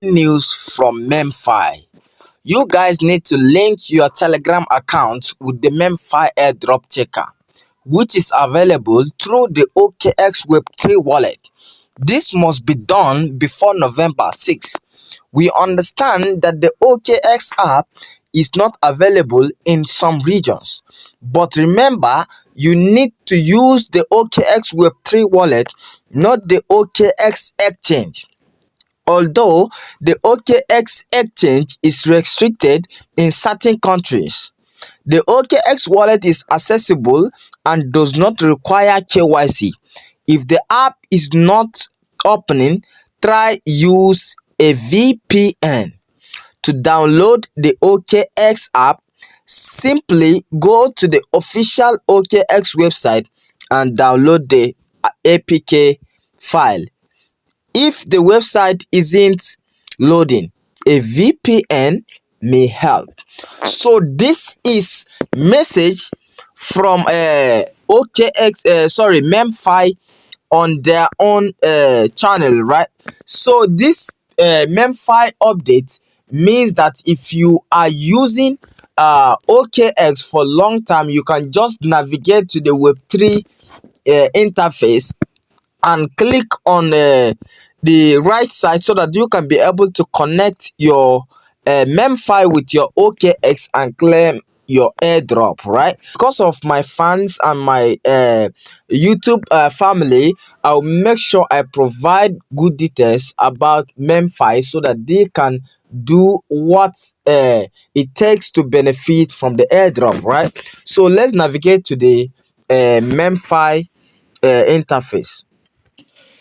News from MEMFI. You guys need to link your Telegram account with the MEMFI AirDrop checker, which is available through the OKX Web3 wallet. This must be done before November 6. We understand that the OKX app is not available in some regions, but remember, you need to use the OKX Web3 wallet, not the OKX exchange. Although the OKX exchange is restricted in certain countries, the OKX wallet is accessible and does not require KYC. If the app is not opening, try use a VPN. To download the OKX app, simply go to the official OKX website and download the APK file. If the website isn't loading, a VPN may help. So this is message from MEMFI on their own channel, right? So this MEMFI update means that if you are using OKX for a long time, you can just navigate to the Web3 interface and click on the right side so that you can be able to connect your MEMFI with your OKX and claim your airdrop, right? Because of my fans and my YouTube family, I'll make sure I provide good details about MEMFI so that they can do what it takes to benefit from the airdrop, right? So let's navigate to the MEMFI interface.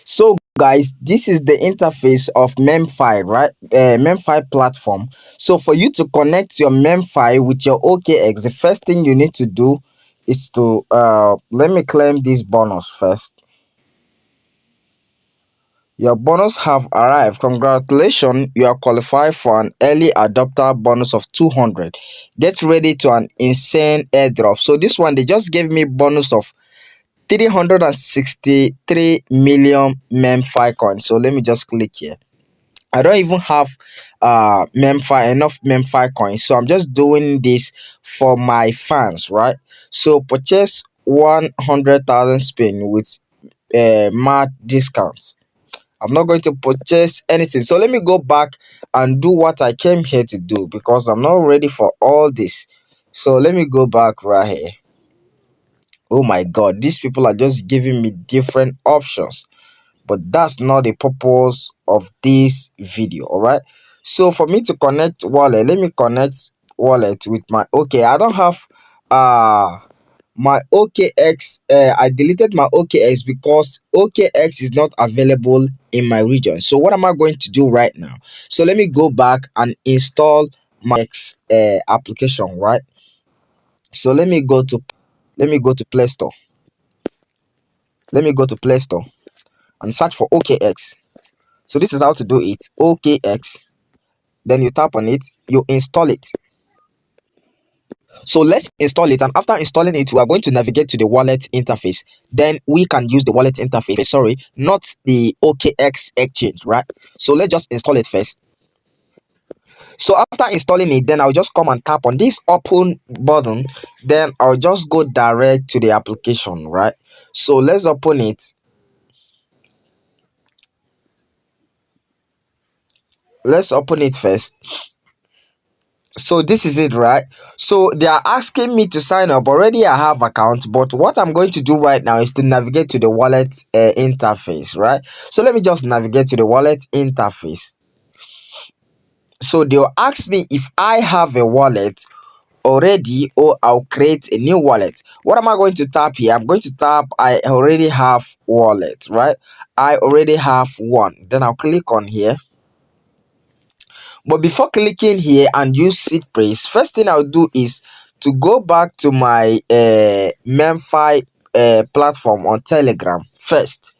So guys, this is the interface of MEMFI, right? MEMFI platform. So for you to connect your MEMFI with your OKX, the first thing you need to do is to let me claim this bonus first. Your bonus have arrived. Congratulations, you are qualified for an early adopter bonus of 200. Get ready to an insane airdrop. So this one, they just gave me bonus of 363 million MEMFI coins. So let me just click here. I don't even have enough MEMFI coins, so I'm just doing this for my fans, right? So purchase 100,000 spin with mad discounts. I'm not going to purchase anything, so let me go back and do what I came here to do because I'm not ready for all this. So let me go back right here. Oh my god, these people are just giving me different options, but that's not the purpose of this video. All right, so for me to connect wallet, let me connect wallet with my I don't have my OKX. I deleted my OKX because OKX is not available in my region. So what am I going to do right now? So let me go back and install my X application, right? So let me go to Play Store. Let me go to Play Store and search for OKX. So this is how to do it. OKX. Then you tap on it, you install it. So let's install it, and after installing it, we are going to navigate to the wallet interface. Then we can use the wallet interface, sorry, not the OKX exchange, right? So let's just install it first. So after installing it, then I'll just come and tap on this open button. Then I'll just go direct to the application, right? So let's open it. Let's open it first. So this is it, right? So they are asking me to sign up. Already I have account, but what I'm going to do right now is to navigate to the wallet interface, right? So let me just navigate to the wallet interface. So they'll ask me if I have a wallet already or I'll create a new wallet. What am I going to tap here? I'm going to tap I already have wallet, right? I already have one. Then I'll click on here. But before clicking here and use seed praise, first thing I'll do is to go back to my MEMFI platform on Telegram first,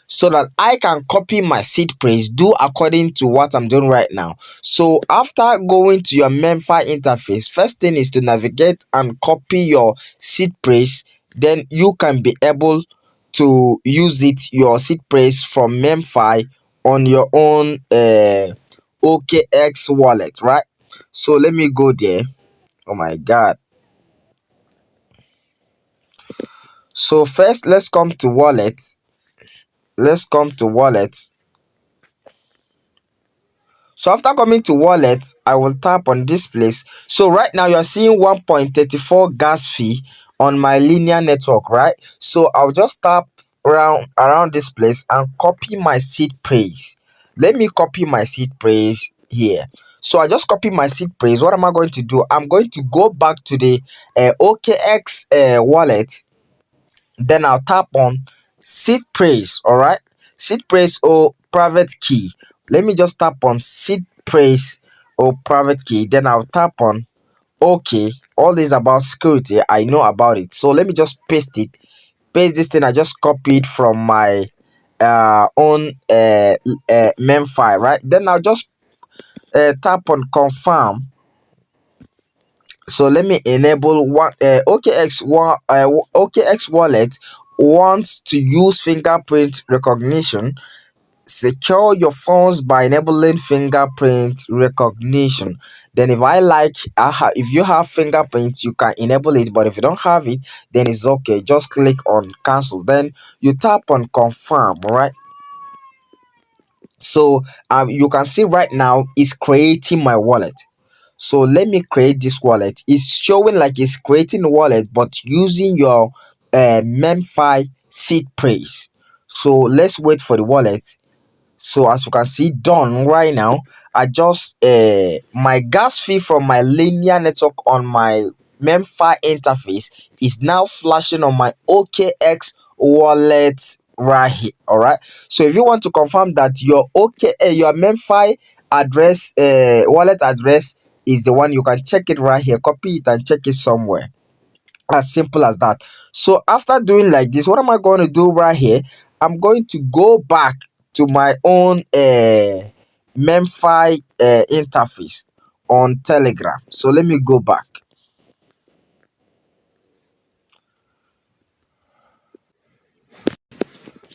so that I can copy my seed praise, do according to what I'm doing right now. So after going to your MEMFI interface, first thing is to navigate and copy your seed praise. Then you can be able to use it, your seed praise from MEMFI on your own OKX wallet, right? So let me go there. Oh my god. So first, let's come to wallet. Let's come to wallet. So after coming to wallet, I will tap on this place. So right now you're seeing 1.34 gas fee on my linear network, right? So I'll just tap around this place and copy my seed praise. Let me copy my seed praise here. So I just copy my seed praise. What am I going to do? I'm going to go back to the OKX wallet. Then I'll tap on seed praise. All right, seed praise or private key. Let me just tap on seed praise or private key. Then I'll tap on okay. All this about security, I know about it. So let me just paste it. Paste this thing I just copied from my own MEMFI, right? Then I'll just tap on confirm. So let me enable one OKX wallet wants to use fingerprint recognition. Secure your phones by enabling fingerprint recognition. Then if I like if you have fingerprints, you can enable it, but if you don't have it, then it's okay. Just click on cancel, then you tap on confirm, right? So you can see right now it's creating my wallet. So let me create this wallet. It's showing like it's creating a wallet but using your MEMFI seed praise. So let's wait for the wallet. So as you can see, done right now. I just my gas fee from my linear network on my MEMFI interface is now flashing on my OKX wallet right here. All right. So if you want to confirm that your your MEMFI address wallet address is the one, you can check it right here. Copy it and check it somewhere. As simple as that. So after doing like this, what am I going to do right here? I'm going to go back to my own MEMFI interface on Telegram. So let me go back.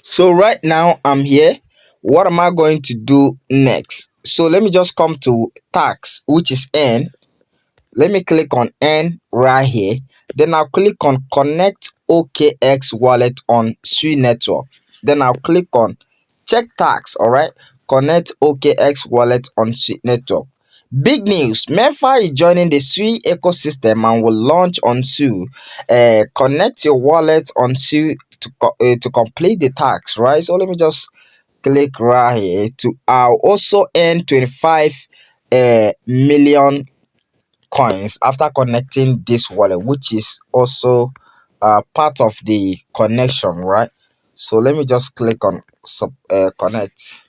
So right now I'm here. What am I going to do next? So let me just come to tax, which is N. Let me click on N right here. Then I'll click on connect OKX wallet on Sui network. Then I'll click on check tax. All right, connect OKX wallet on Sui network. Big news, MEMFI is joining the Sui ecosystem and will launch on Sui. Connect your wallet on Sui to complete the tax, right? So let me just click right here to I'll also earn 25 million coins after connecting this wallet, which is also part of the connection, right? So let me just click on connect.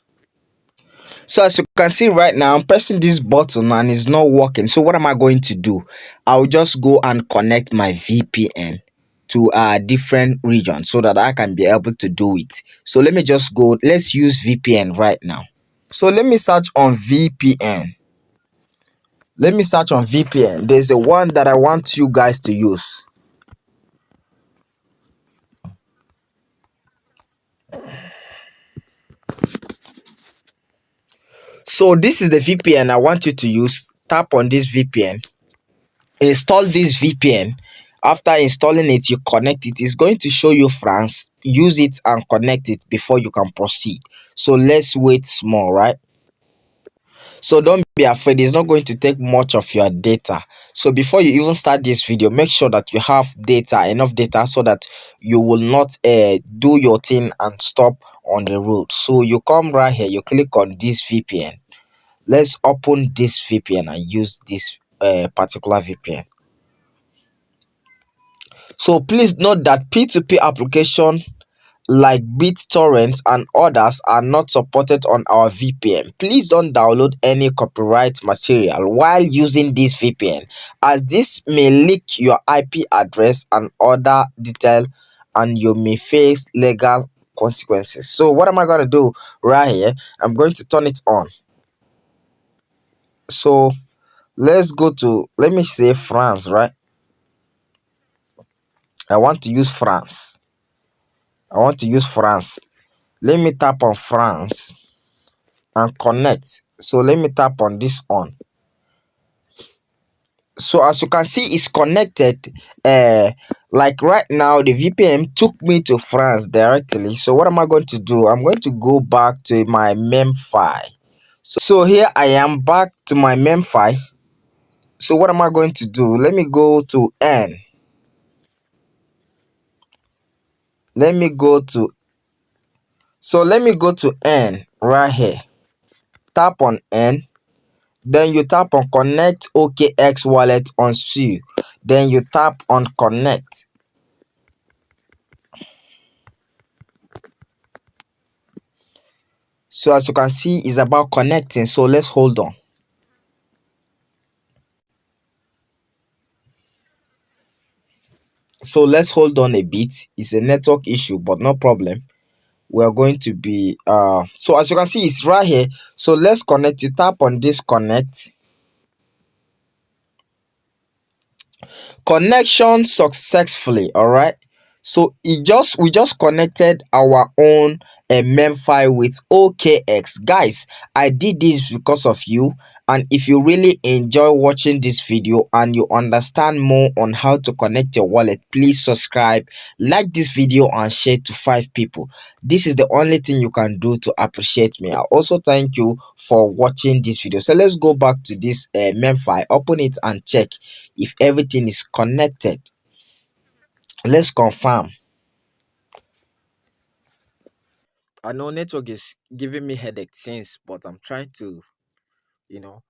So as you can see right now, I'm pressing this button and it's not working. So what am I going to do? I'll just go and connect my VPN to a different region so that I can be able to do it. So let me just go, let's use VPN right now. So let me search on VPN. Let me search on VPN. There's a one that I want you guys to use. So this is the VPN I want you to use. Tap on this VPN. Install this VPN. After installing it, you connect it. It's going to show you France. Use it and connect it before you can proceed. So let's wait small, right? So don't be afraid, it's not going to take much of your data. So before you even start this video, make sure that you have enough data, so that you will not do your thing and stop on the road. So you come right here, you click on this VPN. Let's open this VPN and use this particular VPN. So please note that P2P application like BitTorrent and others are not supported on our VPN. Please don't download any copyright material while using this VPN, as this may leak your IP address and other details, and you may face legal consequences. So what am I going to do right here? I'm going to turn it on. So let's go to, let me say France, right? I want to use France. Let me tap on France and connect. So let me tap on this on. So as you can see, it's connected. Like right now, the VPN took me to France directly. So what am I going to do? I'm going to go back to my MEMFI. So here I am back to my MEMFI. So what am I going to do? Let me go to N. Let me go to let me go to N right here. Tap on N. Then you tap on connect OKX wallet on Sue. Then you tap on connect. So as you can see, it's about connecting. So let's hold on. So let's hold on a bit. It's a network issue, but no problem. We are going to be so as you can see, it's right here. So let's connect. You tap on this connect. Connection successfully. All right, so we just connected our own MEMFI with OKX. Guys, I did this because of you, and if you really enjoy watching this video and you understand more on how to connect your wallet, please subscribe, like this video, and share to 5 people. This is the only thing you can do to appreciate me. I also thank you for watching this video. So let's go back to this MEMFI, open it and check if everything is connected. Let's confirm. I know network is giving me headache since, but I'm trying to, you know,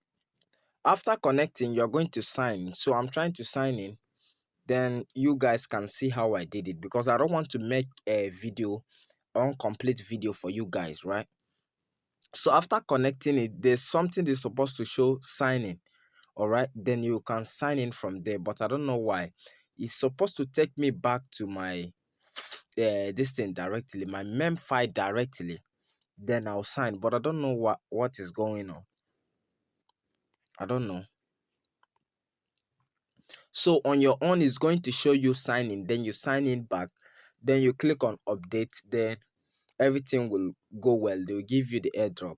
after connecting, you're going to sign. So I'm trying to sign in. Then you guys can see how I did it, because I don't want to make a video, incomplete video for you guys, right? So after connecting it, there's something that's supposed to show signing. All right, then you can sign in from there, but I don't know why. It's supposed to take me back to my this thing directly, my MEMFI directly. Then I'll sign, but I don't know what is going on. I don't know. So on your own, it's going to show you signing. Then you sign in back. Then you click on update. Then everything will go well. They'll give you the airdrop.